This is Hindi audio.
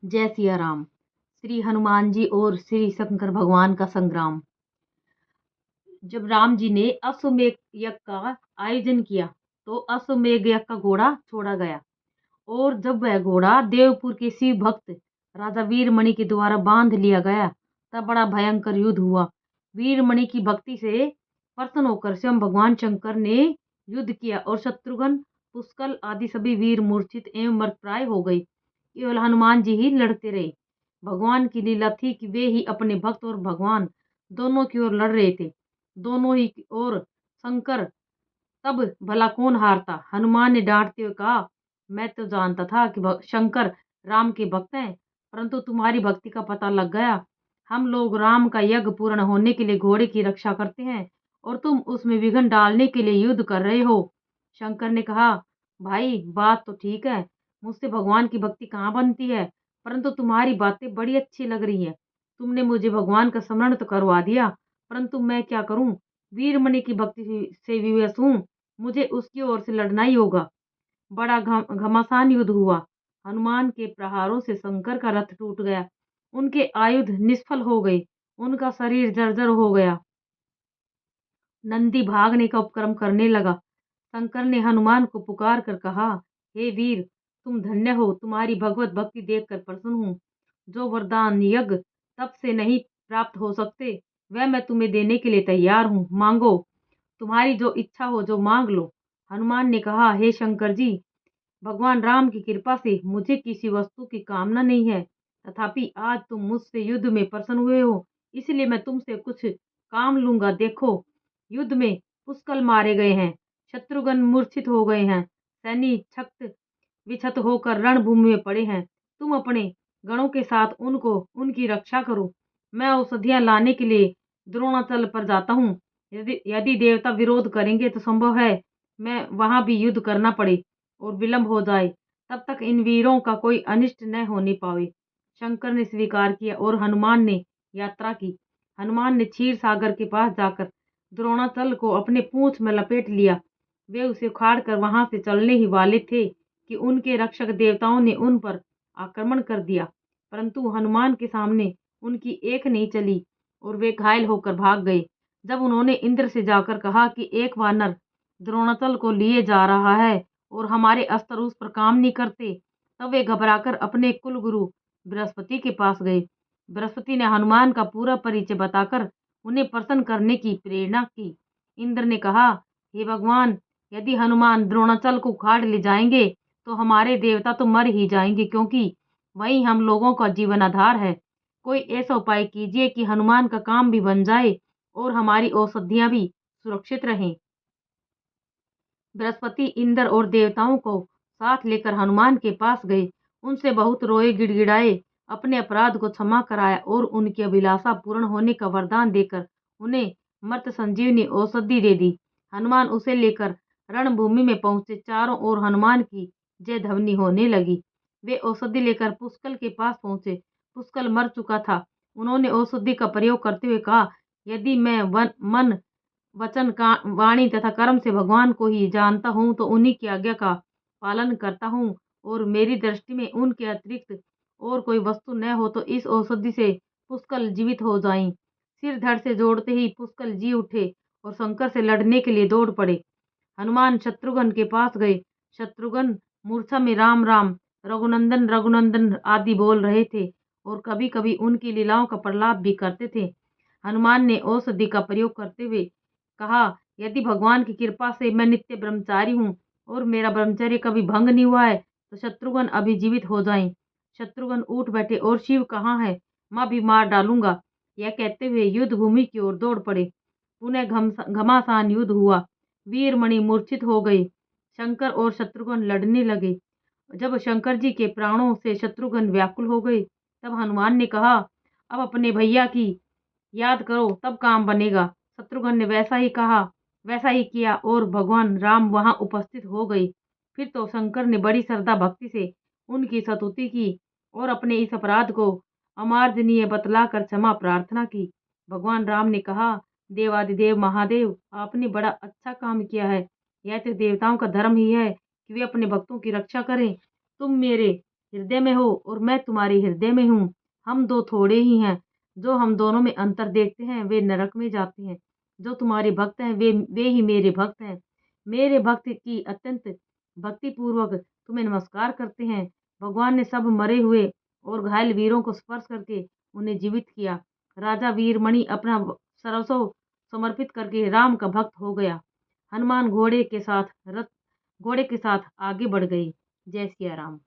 जय सिया राम। श्री हनुमान जी और श्री शंकर भगवान का संग्राम। जब राम जी ने अश्वमेध यज्ञ का आयोजन किया तो अश्वमेध यज्ञ का घोड़ा छोड़ा गया, और जब वह घोड़ा देवपुर के शिव भक्त राजा वीरमणि के द्वारा बांध लिया गया तब बड़ा भयंकर युद्ध हुआ। वीरमणि की भक्ति से प्रसन्न होकर स्वयं भगवान शंकर ने युद्ध किया और शत्रुघ्न, पुष्कल आदि सभी वीर मूर्छित एवं मृतप्राय हो गए। केवल हनुमान जी ही लड़ते रहे। भगवान की लीला थी कि वे ही अपने भक्त और भगवान दोनों की ओर लड़ रहे थे। दोनों ही ओर शंकर, तब भला कौन हारता। हनुमान ने डांटते हुए कहा, मैं तो जानता था कि शंकर राम के भक्त हैं, परंतु तुम्हारी भक्ति का पता लग गया। हम लोग राम का यज्ञ पूर्ण होने के लिए घोड़े की रक्षा करते हैं और तुम उसमें विघ्न डालने के लिए युद्ध कर रहे हो। शंकर ने कहा, भाई बात तो ठीक है, मुझसे भगवान की भक्ति कहाँ बनती है, परंतु तुम्हारी बातें बड़ी अच्छी लग रही है। तुमने मुझे भगवान का स्मरण तो करवा दिया, परंतु मैं क्या करूं, वीरमणि की भक्ति से विवश हूं, मुझे उसकी ओर से लड़ना ही होगा। बड़ा घमासान युद्ध हुआ। हनुमान के प्रहारों से शंकर का रथ टूट गया, उनके आयुध निष्फल हो गए, उनका शरीर जर्जर हो गया। नंदी भागने का उपक्रम करने लगा। शंकर ने हनुमान को पुकार कर कहा, हे वीर, तुम धन्य हो, तुम्हारी भगवत भक्ति देखकर प्रसन्न हूँ। जो वरदान यज्ञ तप से नहीं प्राप्त हो सकते वह मैं तुम्हें देने के लिए तैयार हूँ, मांगो। तुम्हारी जो इच्छा हो जो मांग लो। हनुमान ने कहा, हे शंकर जी, भगवान राम की कृपा से मुझे किसी वस्तु की कामना नहीं है, तथापि आज तुम मुझसे युद्ध में प्रसन्न हुए हो, इसलिए मैं तुमसे कुछ काम लूंगा। देखो, युद्ध में पुष्कल मारे गए हैं, शत्रुघ्न मूर्छित हो गए हैं, सैनिक छक्त विक्षत होकर रणभूमि में पड़े हैं। तुम अपने गणों के साथ उनको उनकी रक्षा करो। मैं औषधियां लाने के लिए द्रोणाचल पर जाता हूँ। यदि यदि देवता विरोध करेंगे तो संभव है मैं वहां भी युद्ध करना पड़े और विलंब हो जाए, तब तक इन वीरों का कोई अनिष्ट न होने पावे। शंकर ने स्वीकार किया और हनुमान ने यात्रा की। हनुमान ने क्षीर सागर के पास जाकर द्रोणाचल को अपने पूंछ में लपेट लिया। वे उसे उखाड़ कर वहां से चलने ही वाले थे कि उनके रक्षक देवताओं ने उन पर आक्रमण कर दिया, परंतु हनुमान के सामने उनकी एक नहीं चली और वे घायल होकर भाग गए। जब उन्होंने इंद्र से जाकर कहा कि एक वानर द्रोणाचल को लिए जा रहा है और हमारे अस्त्र उस पर काम नहीं करते, तब वे घबराकर अपने कुल गुरु बृहस्पति के पास गए। बृहस्पति ने हनुमान का पूरा परिचय बताकर उन्हें प्रसन्न करने की प्रेरणा की। इंद्र ने कहा, हे भगवान, यदि हनुमान द्रोणाचल को उखाड़ ले जाएंगे तो हमारे देवता तो मर ही जाएंगे, क्योंकि वही हम लोगों का जीवन आधार है। कोई ऐसा उपाय कीजिए कि हनुमान का काम भी बन जाए और हमारी औषधियां भी सुरक्षित रहें। बृहस्पति इंद्र और देवताओं को साथ लेकर हनुमान के पास गए। उनसे बहुत रोए, गिड़गिड़ाए, अपने अपराध को क्षमा कराया और उनकी अभिलाषा पूर्ण होने का वरदान देकर उन्हें मर्त संजीवनी औषधि दे दी। हनुमान उसे लेकर रणभूमि में पहुंचे। चारों ओर हनुमान की जय ध्वनि होने लगी। वे औषधि लेकर पुष्कल के पास पहुंचे। पुष्कल मर चुका था। उन्होंने औषधि का प्रयोग करते हुए कहा, यदि मैं मन वचन का वाणी तथा कर्म से भगवान को ही जानता हूँ तो उन्हीं की आज्ञा का पालन करता हूँ, और मेरी दृष्टि में उनके अतिरिक्त और कोई वस्तु न हो तो इस औषधि से पुष्कल जीवित हो जाएं। सिर धड़ से जोड़ते ही पुष्कल जी उठे और शंकर से लड़ने के लिए दौड़ पड़े। हनुमान शत्रुघ्न के पास गए। शत्रुघ्न मूर्छा में राम राम, रघुनंदन रघुनंदन आदि बोल रहे थे और कभी कभी उनकी लीलाओं का प्रलाप भी करते थे। हनुमान ने औषधि का प्रयोग करते हुए कहा, यदि भगवान की कृपा से मैं नित्य ब्रह्मचारी हूँ और मेरा ब्रह्मचर्य कभी भंग नहीं हुआ है तो शत्रुघ्न अभी जीवित हो जाएं। शत्रुघ्न उठ बैठे और शिव कहाँ है, मैं भी मार डालूंगा, यह कहते हुए युद्ध भूमि की ओर दौड़ पड़े। पुनः घमासान युद्ध हुआ। वीरमणि मूर्छित हो गई। शंकर और शत्रुघ्न लड़ने लगे। जब शंकर जी के प्राणों से शत्रुघ्न व्याकुल हो गए तब हनुमान ने कहा, अब अपने भैया की याद करो तब काम बनेगा। शत्रुघ्न ने वैसा ही कहा, वैसा ही किया और भगवान राम वहां उपस्थित हो गए। फिर तो शंकर ने बड़ी श्रद्धा भक्ति से उनकी स्तुति की और अपने इस अपराध को अमार्जनीय बतलाकर क्षमा प्रार्थना की। भगवान राम ने कहा, देवादिदेव महादेव, आपने बड़ा अच्छा काम किया है। यह तो देवताओं का धर्म ही है कि वे अपने भक्तों की रक्षा करें। तुम मेरे हृदय में हो और मैं तुम्हारे हृदय में हूँ। हम दो थोड़े ही हैं। जो हम दोनों में अंतर देखते हैं वे नरक में जाते हैं। जो तुम्हारे भक्त हैं वे ही मेरे भक्त हैं। मेरे भक्त की अत्यंत भक्ति पूर्वक तुम्हें नमस्कार करते हैं। भगवान ने सब मरे हुए और घायल वीरों को स्पर्श करके उन्हें जीवित किया। राजा वीरमणि अपना सर्वस्व समर्पित करके राम का भक्त हो गया। हनुमान घोड़े के साथ आगे बढ़ गई। जय सिया राम।